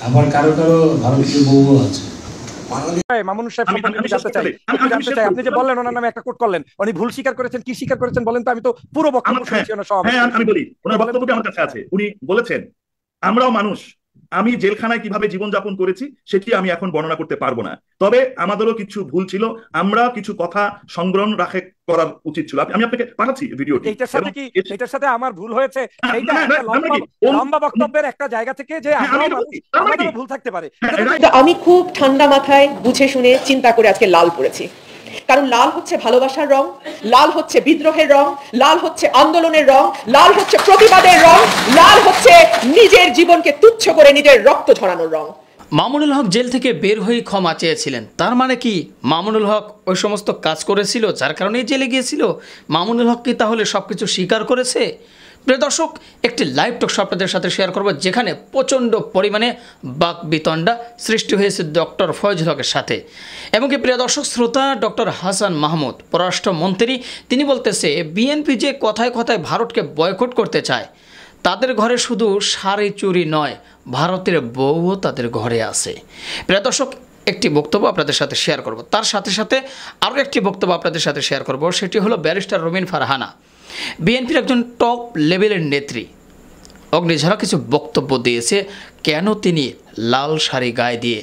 আবার কারো কারো ভারতীয় বউও আছে। মামুনুর সাহেব সম্পর্কে আমি জানতে চাই আপনি যে বললেন ওনার নামে একটা কোট করলেন, উনি ভুল স্বীকার করেছেন, কি স্বীকার করেছেন বলেন তো? আমি তো পুরো বক্তব্য শুনেছি ওনার সব। হ্যাঁ আমি বলি, ওনার বক্তব্যটি আমার কাছে আছে। উনি বলেছেন, আমরাও মানুষ, আমি জেলখানায় কিভাবে জীবনযাপন করেছি সেটি আমি এখন বর্ণনা করতে পারবো না, তবে আমাদেরও কিছু ভুল ছিল, আমরা কিছু কথা সংগ্রহ রাখে করা উচিত ছিল। আমি আপনাকে পাঠাচ্ছি ভিডিওটি। এটার সাথে আমার ভুল হয়েছে এইটা লম্বা বক্তব্যের একটা জায়গা থেকে যে আমাদেরও ভুল থাকতে পারে। আমি খুব ঠান্ডা মাথায় বুঝে শুনে চিন্তা করে আজকে লাল পড়েছি, কারণ লাল হচ্ছে ভালোবাসার রং, লাল হচ্ছে বিদ্রোহের রং, লাল হচ্ছে আন্দোলনের রং, লাল হচ্ছে প্রতিবাদের রং, লাল হচ্ছে নিজের জীবনকে তুচ্ছ করে নিজের রক্ত ঝরানোর রং। মামুনুল হক জেল থেকে বের হয়ে ক্ষমা চেয়েছিলেন, তার মানে কি মামুনুল হক ওই সমস্ত কাজ করেছিল যার কারণে জেলে গিয়েছিল? মামুনুল হক কি তাহলে সবকিছু স্বীকার করেছে? প্রিয় দর্শক, একটি লাইভ টক শো আপনাদের সাথে শেয়ার করব, যেখানে প্রচণ্ড পরিমাণে বাকবিতণ্ডা সৃষ্টি হয়েছে ডক্টর ফয়জুল হকের সাথে। এবং কি প্রিয় দর্শক শ্রোতা, ডক্টর হাসান মাহমুদ পররাষ্ট্রমন্ত্রী, তিনি বলতেছে বিএনপি যে কথায় কথায় ভারতকে বয়কট করতে চায়, তাদের ঘরে শুধু শাড়ি চুরি নয়, ভারতের বউও তাদের ঘরে আছে। প্রিয় দর্শক, একটি বক্তব্য আপনাদের সাথে শেয়ার করব, তার সাথে সাথে আরও একটি বক্তব্য আপনাদের সাথে শেয়ার করব, সেটি হলো ব্যারিস্টার রুমিন ফারহানা, বিএনপির একজন টপ লেভেলের নেত্রী। অগ্নিঝরা কিছু বক্তব্য দিয়েছে, কেন তিনি লাল শাড়ি গায়ে দিয়ে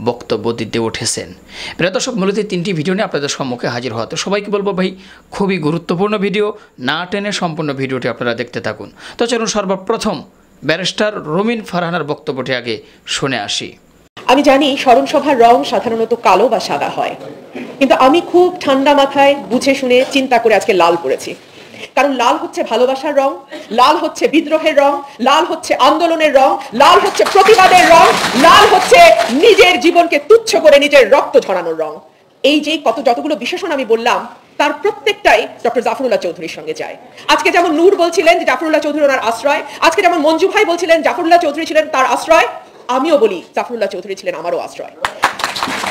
বক্তব্য দিতে উঠেছেন। প্রিয় দর্শক, মূলত তিনটি ভিডিও নিয়ে আপনাদের সম্মুখে হাজির হওয়া, তো সবাইকে বলবো ভাই খুবই গুরুত্বপূর্ণ ভিডিও, না টেনে সম্পূর্ণ ভিডিওটি আপনারা দেখতে থাকুন। তো চলুন সর্বপ্রথম ব্যারিস্টার রুমিন ফারহানার বক্তব্যটি আগে শুনে আসি। আমি জানি স্মরণসভার রং সাধারণত কালো বা সাদা হয়, কিন্তু আমি খুব ঠান্ডা মাথায় বুঝে শুনে চিন্তা করে আজকে লাল পড়েছি, কারণ লাল হচ্ছে ভালোবাসার রং, লাল হচ্ছে বিদ্রোহের রং, লাল হচ্ছে আন্দোলনের রং, লাল হচ্ছে প্রতিবাদের রং, লাল হচ্ছে নিজের জীবনকে তুচ্ছ করে নিজের রক্ত ঝরানোর রং। এই যে যতগুলো বিশেষণ আমি বললাম, তার প্রত্যেকটাই ডক্টর জাফরুল্লাহ চৌধুরীর সঙ্গে যায়। আজকে যেমন নূর বলছিলেন যে জাফরুল্লাহ চৌধুরী ওনার আশ্রয়, আজকে যেমন মঞ্জু ভাই বলছিলেন জাফরুল্লাহ চৌধুরী ছিলেন তার আশ্রয়, আমিও বলি জাফরুল্লাহ চৌধুরী ছিলেন আমারও আশ্রয়।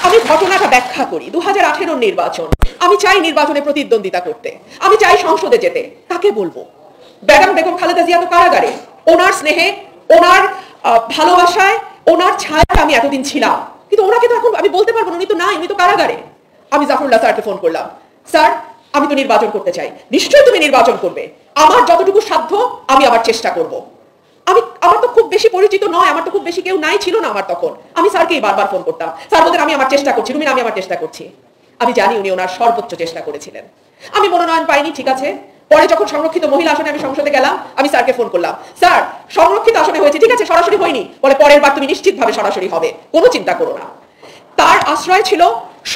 আমি ঘটনাটা ব্যাখ্যা করি। 2018 নির্বাচন, আমি চাই নির্বাচনে প্রতিদ্বন্দ্বিতা করতে, আমি চাই সংসদে যেতে, কাকে বলবো? বেগম খালেদা জিয়া তো কারাগারে, ওনার স্নেহে, ওনার ভালোবাসায়, ওনার ছায়ায় আমি এতদিন ছিলাম, কিন্তু ওনাকে তো এখন আমি বলতে পারবো না, উনি তো নাই, উনি তো কারাগারে। আমি জাফরুল্লাহ স্যারকে ফোন করলাম, স্যার আমি তো নির্বাচন করতে চাই। নিশ্চয়ই তুমি নির্বাচন করবে, আমার যতটুকু সাধ্য আমি আবার চেষ্টা করব। আমার তো খুব বেশি পরিচিত নয়, আমার তো খুব বেশি কেউ নাই ছিল না আমার তখন। আমি স্যারকেই বারবার ফোন করতাম, স্যার বলতেন আমি আমার চেষ্টা করছি, রুমিন আমি আমার চেষ্টা করছি। আমি জানি উনি ওনার সর্বোচ্চ চেষ্টা করেছিলেন। আমি মনোনয়ন পাইনি, ঠিক আছে। পরে যখন সংরক্ষিত মহিলা আসনে আমি সংসদে গেলাম, আমি স্যারকে ফোন করলাম, স্যার সংরক্ষিত আসনে হয়েছে, ঠিক আছে, সরাসরি হয়নি। বলে পরের বার তুমি নিশ্চিতভাবে সরাসরি হবে, কোনো চিন্তা করো না। তার আশ্রয় ছিল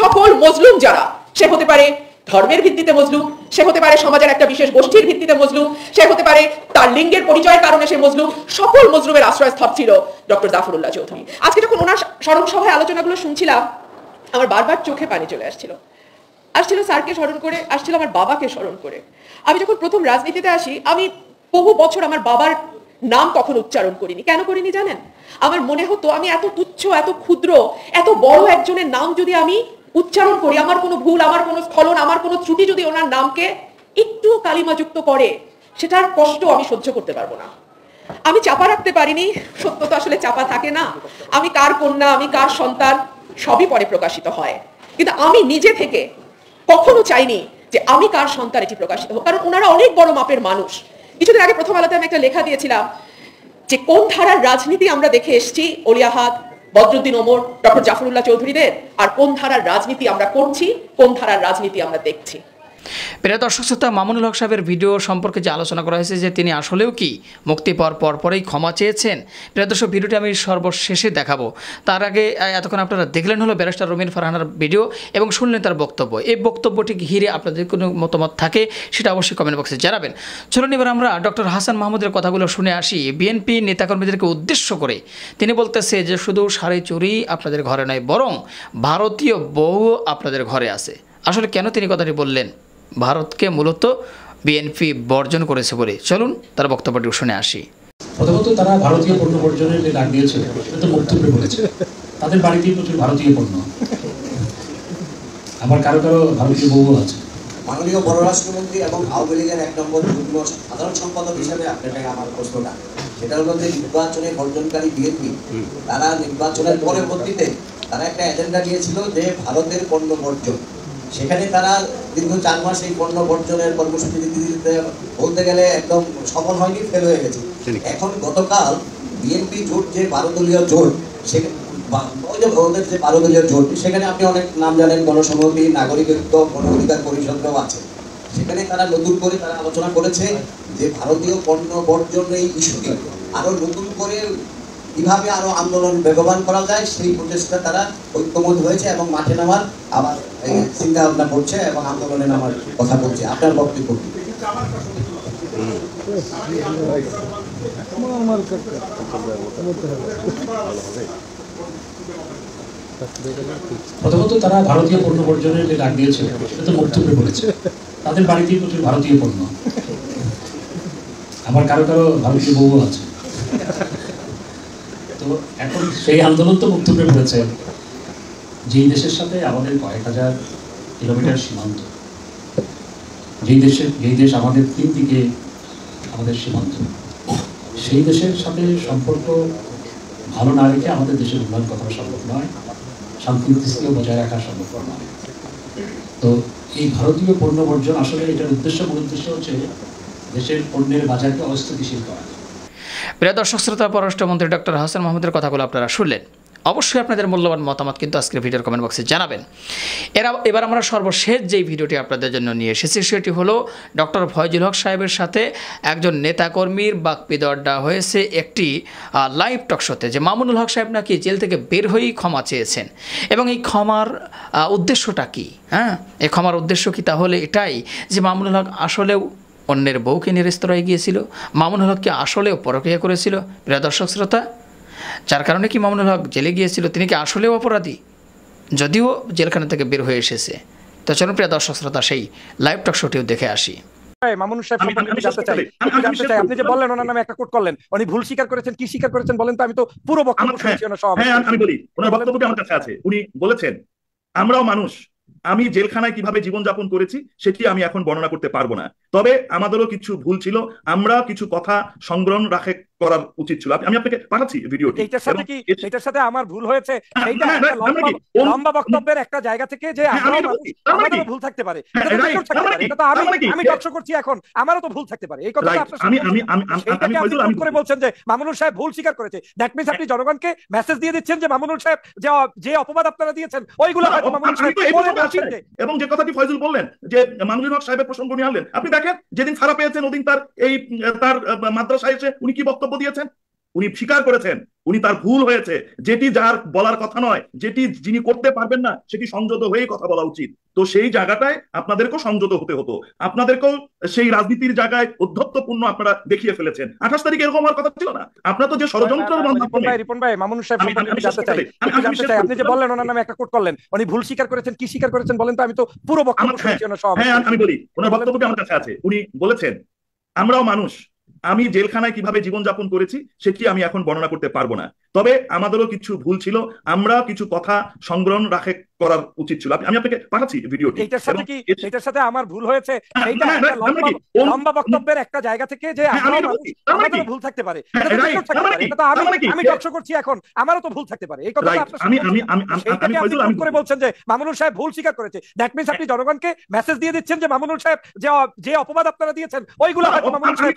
সকল মজলুম যারা, সে হতে পারে ধর্মের ভিত্তিতে মজলুম, সে হতে পারে সমাজের একটা বিশেষ গোষ্ঠীর ভিত্তিতে মজলুম, সে হতে পারে তার লিঙ্গের পরিচয়ের কারণে সে মজলুম, সকল মজলুমের আশ্রয়স্থল ছিল ডক্টর জাফরুল্লাহ চৌধুরী। আজকে যখন ওনার স্মরণ সভায় আলোচনাগুলো শুনছিলাম, আমার বারবার চোখে পানি চলে আসছিল স্যারকে স্মরণ করে, আসছিল আমার বাবাকে স্মরণ করে। আমি যখন প্রথম রাজনীতিতে আসি, আমি বহু বছর আমার বাবার নাম কখনো উচ্চারণ করিনি। কেন করিনি জানেন? আমার মনে হতো আমি এত তুচ্ছ, এত ক্ষুদ্র, এত বড় একজনের নাম যদি আমি উচ্চারণ করি, আমার কোনো ভুল, আমার কোনো স্খলন, আমার কোনো ত্রুটি যদি ওনার নামকে একটু কালিমাযুক্ত করে, সেটার কষ্ট আমি সহ্য করতে পারবো না। আমি চাপা রাখতে পারিনি, সত্য তো আসলে চাপা থাকে না। আমি কার কন্যা, আমি কার সন্তান, সবই পরে প্রকাশিত হয়, কিন্তু আমি নিজে থেকে কখনো চাইনি যে আমি কার সন্তান এটি প্রকাশিত হোক, কারণ ওনারা অনেক বড় মাপের মানুষ। কিছুদিন আগে প্রথম আলোতে আমি একটা লেখা দিয়েছিলাম যে কোন ধারার রাজনীতি আমরা দেখে এসেছি অলিয়াহাদ, বদরুদ্দিন ওমর, ডক্টর জাফরুল্লাহ চৌধুরীদের, আর কোন ধারার রাজনীতি আমরা করছি, কোন ধারার রাজনীতি আমরা দেখছি। প্রিয় দর্শক শ্রোতা, মামুনুল হক সাহেবের ভিডিও সম্পর্কে যে আলোচনা করা হয়েছে যে তিনি আসলেও কি মুক্তি পাওয়ার পরপরেই ক্ষমা চেয়েছেন, প্রিয় দর্শক ভিডিওটি আমি সর্বশেষে দেখাবো। তার আগে এতক্ষণ আপনারা দেখলেন হলো ব্যারিস্টার রুমিন ফারহানার ভিডিও এবং শুনলেন তার বক্তব্য। এই বক্তব্যটি ঘিরে আপনাদের কোনো মতামত থাকে সেটা অবশ্যই কমেন্ট বক্সে জানাবেন। চলুন এবার আমরা ডক্টর হাসান মাহমুদের কথাগুলো শুনে আসি। বিএনপি নেতাকর্মীদেরকে উদ্দেশ্য করে তিনি বলতেছে যে শুধু শাড়ি চুরি আপনাদের ঘরে নয়, বরং ভারতীয় বউ আপনাদের ঘরে আছে। আসলে কেন তিনি কথাটি বললেন? ভারতকে মূলত বিএনপি বর্জন করেছে বলে। চলুন তার বক্তব্যটি শুনে আসি। প্রথমত তারা ভারতীয় পণ্য বর্জনের যে ডাক দিয়েছে তো বক্তব্যে বলেছে তাদের বাড়িতেই প্রচুর ভারতীয় পণ্য, আবার কারো কারো ভারতীয় বউও আছে। মাননীয় পররাষ্ট্রমন্ত্রী এবং আওয়ামী লীগের 1 নম্বর যুগ্ম সাধারণ সম্পাদক হিসেবে আপনাকে আমার প্রশ্নটা, সেটা হলো যে নির্বাচনে বর্জনকারী বিএনপি তারা নির্বাচনের পরবর্তীতে তারা একটা এজেন্ডা নিয়েছিল যে ভারতের পণ্য বর্জন। সেখানে তারা দীর্ঘ 4 মাস এই পণ্য বর্জনের কর্মসূচি দিতে বলতে গেলে একদম সফল হয়নি, ফেল হয়ে গেছে। এখন গতকাল বিএনপি জোট যে 12 দলীয় জোট, ওদের যে 12 দলীয় জোট, সেখানে আপনি অনেক নাম জানেন, গণসংহতি, নাগরিকত্ব, গণ অধিকার পরিষদও আছে। সেখানে তারা নতুন করে তারা আলোচনা করেছে যে ভারতীয় পণ্য বর্জন এই ইস্যুকে আরো নতুন করে কিভাবে আরো আন্দোলন বেগবান করা যায় সেই প্রচেষ্টা তারা ঐক্যমত হয়েছে এবং মাঠে নামার আবার চিন্তা ভাবনা করছে এবং আন্দোলনে নামার কথা বলছে। আপনার বক্তব্য কি? প্রথমত তারা ভারতীয় পণ্য বর্জনের যে ডাক দিয়েছে সেটা তো বক্তব্যে বলেছে। তাদের বাড়িতেই প্রচুর ভারতীয় পণ্য, আবার কারো কারো ভারতীয় বউ আছে। তো এখন সেই আন্দোলন তো বক্তব্যে বলেছে। যেই দেশের সাথে আমাদের কয়েক হাজার কিলোমিটার সীমান্ত, যেই দেশ আমাদের 3 দিকে আমাদের সীমান্ত, সেই দেশের সাথে সম্পর্ক ভালো না রেখে আমাদের দেশের উন্নয়ন কখনো সম্ভব নয়, শান্তি স্থিতিও বজায় রাখা সম্ভব নয়। তো এই ভারতীয় পণ্য বর্জন আসলে এটার মূল উদ্দেশ্য হচ্ছে দেশের পণ্যের বাজারকে অস্থিতিশীল করা। প্রিয় দর্শক শ্রোতা, পররাষ্ট্রমন্ত্রী ডক্টর হাসান মাহমুদের কথাগুলো আপনারা শুনলেন। অবশ্যই আপনাদের মূল্যবান মতামত কিন্তু আজকের ভিডিওর কমেন্ট বক্সে জানাবেন। এবার আমরা সর্বশেষ যেই ভিডিওটি আপনাদের জন্য নিয়ে এসেছি সেটি হলো ডক্টর ফয়জুল হক সাহেবের সাথে একজন নেতাকর্মীর বাকবিতণ্ডা হয়েছে একটি লাইভ টকশোতে, যে মামুনুল হক সাহেব নাকি জেল থেকে বের হয়েই ক্ষমা চেয়েছেন। এবং এই ক্ষমার উদ্দেশ্যটা কি? এই ক্ষমার উদ্দেশ্য কি তাহলে এটাই যে মামুনুল হক আসলেও অন্যের বউকে নিয়ে রেস্তোরাঁয় গিয়েছিল? মামুনুল হক কি আসলেও পরকীয়া করেছিল? প্রিয় দর্শক শ্রোতা, যার কারণে কি মামুনুল হক জেলে গিয়েছিল? তিনি কি আসলেও অপরাধী, যদিও জেলখানা থেকে বের হয়ে এসেছে? তো চলুন প্রিয় দর্শক শ্রোতা, সেই লাইভ টক শোটিও দেখে আসি। মামুনুল সাহেব সম্পর্কে আমি জানতে চাই। আপনি যে বললেন ওনার নামে একটা কোট করলেন, উনি ভুল স্বীকার করেছেন, কি স্বীকার করেছেন বলেন তো? আমি তো পুরো বক্তব্য শুনেছি ওনার সব। হ্যাঁ, আমি বলি, ওনার বক্তব্য আমার কাছে আছে। উনি বলেছেন, আমরাও মানুষ, আমি জেলখানায় কিভাবে জীবনযাপন করেছি সেটি আমি এখন বর্ণনা করতে পারবো না, তবে আমাদেরও কিছু ভুল ছিল, আমরা কিছু কথা সংগ্রহণ করার উচিত ছিল। আমি আপনাকে পাঠাচ্ছি ভিডিওটি। এটার সাথে আমার ভুল হয়েছে, লম্বা বক্তব্যের একটা জায়গা থেকে যে আমারও ভুল থাকতে পারে, এটা তো আমি টকশো করছি এখন, আমারও তো ভুল থাকতে পারে। এই কথাটা আপনি করে বলছেন যে মামুনুল সাহেব ভুল স্বীকার করেছে। দ্যাট মিন্স আপনি জনগণকে মেসেজ দিয়ে দিচ্ছেন যে মামুনুল সাহেব যে অপবাদ আপনারা দিয়েছেন ওইগুলো মামুনুল সাহেব। এবং যে কথাটি ফয়জুল বললেন যে মামুনুল হক সাহেবের প্রসঙ্গ নিয়ে আনলেন, আপনি দেখেন যেদিন ছাড়া পেয়েছেন ওদিন তার মাদ্রাসায় এসে উনি কি বক্তব্য দিয়েছেন? উনি স্বীকার করেছেন উনি তার ভুল হয়েছে, যেটি যার বলার কথা নয়, যেটি যিনি করতে পারবেন না সেটি সংযত হয়ে কথা বলা উচিত। তো সেই জায়গাটায় আপনাদেরকেও সংযত হতে হতো, আপনাদেরকেও সেই রাজনীতির জায়গায় অধ্যত্বপূর্ণ আপনারা দেখিয়ে ফেলেছেন। 28 তারিখে এরকম হওয়ার কথা ছিল না। আপনারা তো যে ষড়যন্ত্রের রিপন ভাই, মামুনুল সাহেব সম্পর্কে আমি জানতে চাই। আপনি যে বললেন ওনার নামে একটা কোট করলেন, উনি ভুল স্বীকার করেছেন, কি স্বীকার করেছেন বলেন তো? আমি তো পুরো বক্তব্য শুনেছি ওনার সব। হ্যাঁ, আমি বলি, ওনার বক্তব্য আমার কাছে আছে। উনি বলেছেন, আমরাও মানুষ, আমি জেলখানায় কিভাবে জীবনযাপন করেছি সেটি আমি এখন বর্ণনা করতে পারবো না, তবে আমাদেরও কিছু ভুল ছিল, আমরা কিছু কথা সংগ্রহণ করার উচিত ছিল। আমি আপনাকে পাঠাচ্ছি ভিডিওটি। এটার সাথে আমার ভুল হয়েছে, লম্বা বক্তব্যের একটা জায়গা থেকে যে আমারও ভুল থাকতে পারে, এটা তো আমি টকশো করছি এখন, আমারও তো ভুল থাকতে পারে। এই কথাটা আপনি করে বলছেন যে মামুনুল সাহেব ভুল স্বীকার করেছে। দ্যাট মিন্স আপনি জনগণকে মেসেজ দিয়ে দিচ্ছেন যে মামুনুল সাহেব যে অপবাদ আপনারা দিয়েছেন ওইগুলো মামুনুল সাহেব।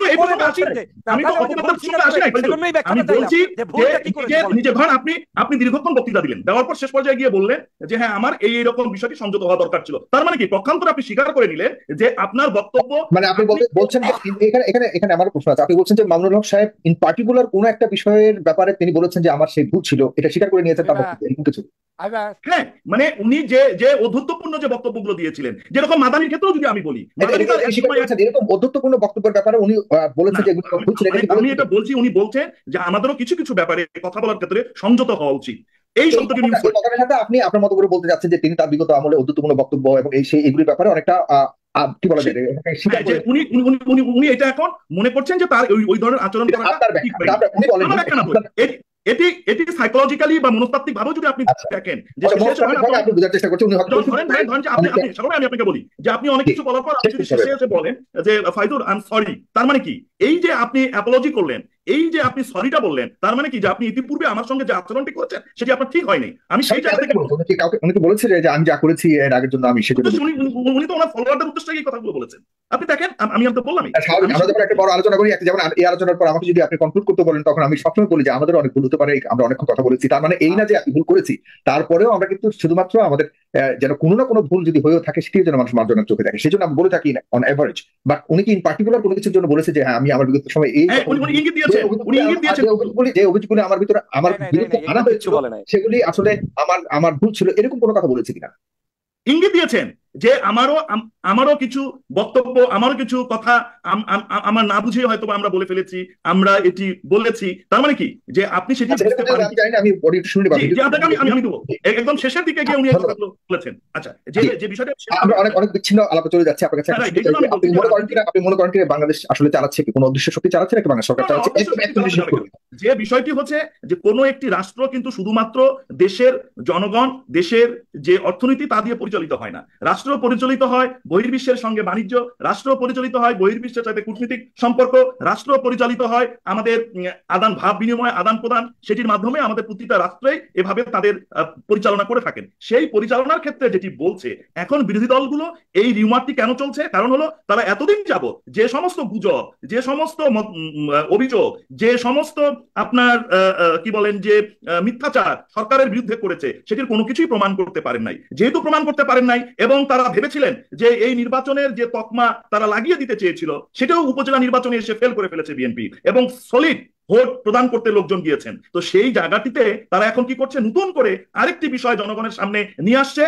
আপনি দীর্ঘক্ষণ বক্তৃতা দিলেন, দেওয়ার পর শেষ পর্যায়ে গিয়ে বললেন যে হ্যাঁ আমার এইরকম বিষয়টি সংযত হওয়া দরকার ছিল। তার মানে কি পক্ষান্তরে আপনি স্বীকার করে নিলেন যে আপনার বক্তব্য, মানে আপনি বলছেন এখানে আমার প্রশ্ন আছে। আপনি বলছেন যে মামুনুল হক সাহেব ইন পার্টিকুলার কোন একটা বিষয়ের ব্যাপারে তিনি বলেছেন যে আমার সেই ভুল ছিল, এটা স্বীকার করে নিয়েছেন, তার বক্তব্য এরকম কিছু? হ্যাঁ, মানে উনি যে অধ্যত্বপূর্ণ যে বক্তব্যগুলো দিয়েছিলেন, যেরকম মাদানির ক্ষেত্রেও যদি আমি বলি, এরকম অধ্যত্বপূর্ণ বক্তব্যের ব্যাপারে উনি বলেছেন যে এগুলো ভুল ছিল। আমি এটা বলছি, উনি বলছেন যে আমাদেরও কিছু কিছু ব্যাপারে কথা বলার ক্ষেত্রে সংযত হওয়া উচিত। এই শব্দটি আপনি আপনার মতো করে বলতে যাচ্ছেন যে তিনি তার বিগত আমলে অধ্যত্বপূর্ণ বক্তব্য এবং এগুলির ব্যাপারে অনেকটা কি বলা যায়, উনি এটা এখন মনে করছেন যে তার ওই ধরনের আচরণ এটি সাইকোলজিক্যালি বা মনস্তাত্ত্বিক ভাবে যদি আপনি দেখেন যে আপনি বোঝার চেষ্টা করছেন, আমি আপনাকে বলি যে আপনি অনেক কিছু বলার পর আপনি যদি শেষে এসে বলেন যে ফাইজুল আই এম সরি, তার মানে কি এই যে আপনি অ্যাপোলজি করলেন, এই যে আপনি সরিটা বললেন, তার মানে কি যে আপনি ইতিপূর্বে আমার সঙ্গে যে আচরণটি করেছেন সেটি আপনার ঠিক হয়নি। আমি সেই জায়গা থেকে উনি তো বলেছে যে আমি যা করেছি এর আগের জন্য আমি সেটা উনি তো ওনার ফলোয়ারদের উদ্দেশ্যে এই কথাগুলো বলেছেন। আপনি দেখেন, আমি তো বললামই আমরা যখন একটা বড় আলোচনা করি, যেমন এই আলোচনার পর আমাকে যদি আপনি কনক্লুড করতে বলেন, তখন আমি সবসময় বলি যে আমাদের অনেক ভুল হতে পারে, আমরা অনেক কথা বলেছি। তার মানে এই না যে আমি ভুল করেছি, তারপরেও আমরা কিন্তু শুধুমাত্র আমাদের যেন কোনো না কোনো ভুল যদি হয়েও থাকে সেটিও যেন মানুষ মার্জনার চোখে দেখে, সেই জন্য আমি বলে থাকি অন এভারেজ। বাট উনি কি ইন পার্টিকুলার কোনো কিছুর জন্য বলেছে যে হ্যাঁ আমি আমার বিগত সময় এই যে অভিযোগগুলি আমার বিরুদ্ধে আনা হয়েছিল সেগুলি আসলে আমার ভুল ছিল, এরকম কোনো কথা বলেছে কিনা? ইঙ্গিত দিয়েছেন যে আমারও কিছু বক্তব্য, আমারও কিছু কথা আমার না বুঝে হয়তো আমরা বলে ফেলেছি, আমরা এটি বলেছি। তার মানে কি যে আপনি সেটি বুঝতে পারেন। আমি দেবো একদম শেষের দিকে গিয়ে উনি বলেছেন। আচ্ছা, যে বিষয়টা আমরা অনেক বিচ্ছিন্ন আলাপে চলে যাচ্ছে আপনার কাছে। আপনি মনে করেন কি বাংলাদেশ আসলে চালাচ্ছে কি, কোনো উদ্দেশ্য শক্তি চালাচ্ছে নাকি বাংলাদেশ সরকার চালাচ্ছে? যে বিষয়টি হচ্ছে যে কোনো একটি রাষ্ট্র কিন্তু শুধুমাত্র দেশের জনগণ, দেশের যে অর্থনীতি তা দিয়ে পরিচালিত হয় না। রাষ্ট্র পরিচালিত হয় বহির্বিশ্বের সঙ্গে বাণিজ্য, রাষ্ট্র পরিচালিত হয় বহির্বিশ্বের সাথে কূটনৈতিক সম্পর্ক, রাষ্ট্র পরিচালিত হয় আমাদের আদান ভাব বিনিময়, আদান প্রদান, সেটির মাধ্যমে আমাদের প্রতিটা রাষ্ট্রেই এভাবে তাদের পরিচালনা করে থাকেন। সেই পরিচালনার ক্ষেত্রে যেটি বলছে এখন বিরোধী দলগুলো, এই রিউমারটি কেন চলছে? কারণ হলো তারা এতদিন যাবত যে সমস্ত গুজব, যে সমস্ত অভিযোগ, যে সমস্ত আপনার কি বলেন যে মিথ্যাচার সরকারের বিরুদ্ধে করেছে সেটির কোনো কিছুই প্রমাণ করতে পারেন নাই। যেহেতু প্রমাণ করতে পারেন নাই এবং তারা ভেবেছিলেন যে এই নির্বাচনের যে তকমা তারা লাগিয়ে দিতে চেয়েছিল সেটাও উপজেলা নির্বাচনে এসে ফেল করে ফেলেছে বিএনপি এবং সলিড ভোট প্রদান করতে লোকজন গিয়েছেন। তো সেই জায়গাটিতে তারা এখন কি করছে, নতুন করে আরেকটি বিষয় জনগণের সামনে নিয়ে আসছে,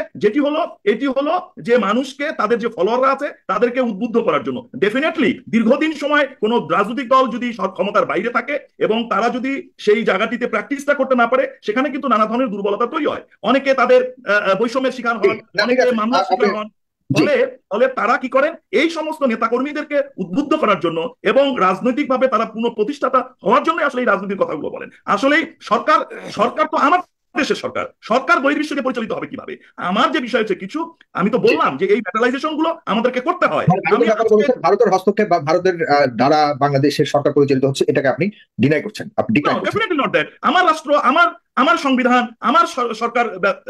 এটি হলো যে মানুষকে, তাদের যে ফলোয়াররা আছে তাদেরকে উদ্বুদ্ধ করার জন্য। ডেফিনেটলি দীর্ঘদিন সময় কোন রাজনৈতিক দল যদি ক্ষমতার বাইরে থাকে এবং তারা যদি সেই জায়গাটিতে প্র্যাকটিসটা করতে না পারে, সেখানে কিন্তু নানা ধরনের দুর্বলতা তৈরি হয়। অনেকে তাদের বৈষম্যের শিকার হন, অনেকে মামলার শিকার হন। ফলে তারা কি করেন, এই সমস্ত নেতাকর্মীদেরকে উদ্বুদ্ধ করার জন্য এবং রাজনৈতিকভাবে তারা পুনঃপ্রতিষ্ঠাতা হওয়ার জন্য আসলে এই রাজনীতির কথাগুলো বলেন। আসলে সরকার তো আমার দেশের সরকার বহির্বিশ্বকে পরিচালিত হবে কিভাবে? আমার যে বিষয় হচ্ছে কিছু, আমি তো বললাম যে এই ব্যাটালাইজেশন গুলো আমাদেরকে করতে হয়। ভারতের হস্তক্ষেপ বা ভারতের দ্বারা বাংলাদেশের সরকার পরিচালিত হচ্ছে, এটাকে আপনি ডিনাই করছেন? আমার রাষ্ট্র, আমার সংবিধান, আমার সরকার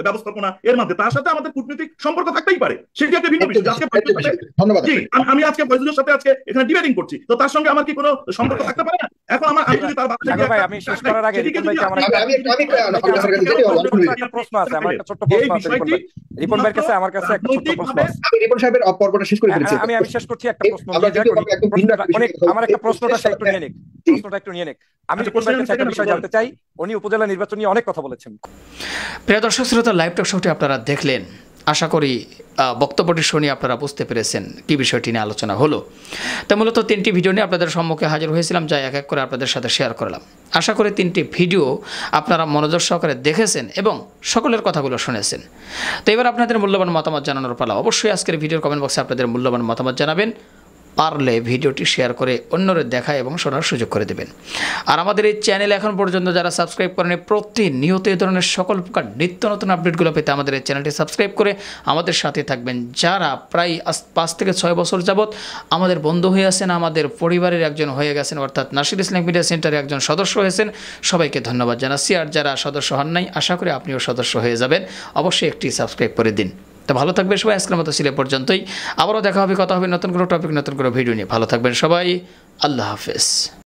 ব্যবস্থাপনা, এর মধ্যে তার সাথে আমাদের কূটনৈতিক সম্পর্ক থাকতেই পারে, সেটি একটা ভিন্ন বিষয়। ধন্যবাদ। আমি আজকে ফয়জুলের সাথে আজকে এখানে ডিবেটিং করছি, তো তার সঙ্গে আমার কি কোনো সম্পর্ক থাকতে পারে না? এখন আমি যদি তার আমি শেষ করার আগে প্রশ্ন আছে, আমার একটা ছোট্ট প্রশ্ন আছে রিপন ভাইয়ের কাছে, আমার কাছে একটা ছোট্ট প্রশ্ন আছে। রিপন সাহেবের পর্বটা শেষ করে ফেলেছি। আমি শেষ করছি একটা প্রশ্ন। আমার একটা প্রশ্নটা একটু নিয়ে নিক, আমি রিপন ভাইয়ের কাছে একটা বিষয় জানতে চাই। উনি উপজেলা নির্বাচন নিয়ে অনেক কথা বলেছেন। প্রিয় দর্শক শ্রোতা, লাইভ টক শোটি আপনারা দেখলেন। আশা করি বক্তব্যটি শুনে আপনারা বুঝতে পেরেছেন কি বিষয়টি নিয়ে আলোচনা হলো। তা মূলত 3টি ভিডিও নিয়ে আপনাদের সম্মুখে হাজির হয়েছিলাম, যা এক এক করে আপনাদের সাথে শেয়ার করলাম। আশা করি 3টি ভিডিও আপনারা মনোযোগ সহকারে দেখেছেন এবং সকলের কথাগুলো শুনেছেন। তো এবার আপনাদের মূল্যবান মতামত জানানোর পালা। অবশ্যই আজকের ভিডিওর কমেন্ট বক্সে আপনাদের মূল্যবান মতামত জানাবেন। পারলে ভিডিওটি শেয়ার করে অন্যদের দেখা এবং শোনার সুযোগ করে দেবেন। আর আমাদের এই চ্যানেল এখন পর্যন্ত যারা সাবস্ক্রাইব করেন, প্রতিনিয়ত এই ধরনের সকল প্রকার নিত্য নতুন আপডেটগুলো পেতে আমাদের এই চ্যানেলটি সাবস্ক্রাইব করে আমাদের সাথে থাকবেন। যারা প্রায় 5 থেকে 6 বছর যাবৎ আমাদের বন্ধু হয়ে আছেন, আমাদের পরিবারের একজন হয়ে গেছেন, অর্থাৎ নাসির ইসলাম মিডিয়া সেন্টারের একজন সদস্য হয়েছেন, সবাইকে ধন্যবাদ জানাচ্ছি। আর যারা সদস্য হন নাই, আশা করি আপনিও সদস্য হয়ে যাবেন। অবশ্যই একটি সাবস্ক্রাইব করে দিন। তো ভালো থাকবেন সবাই। আজকের মতো ছিল পর্যন্তই। আবারও দেখা হবে, কথা হবে নতুন কোনো টপিক, নতুন কোনো ভিডিও নিয়ে। ভালো থাকবেন সবাই। আল্লাহ হাফেজ।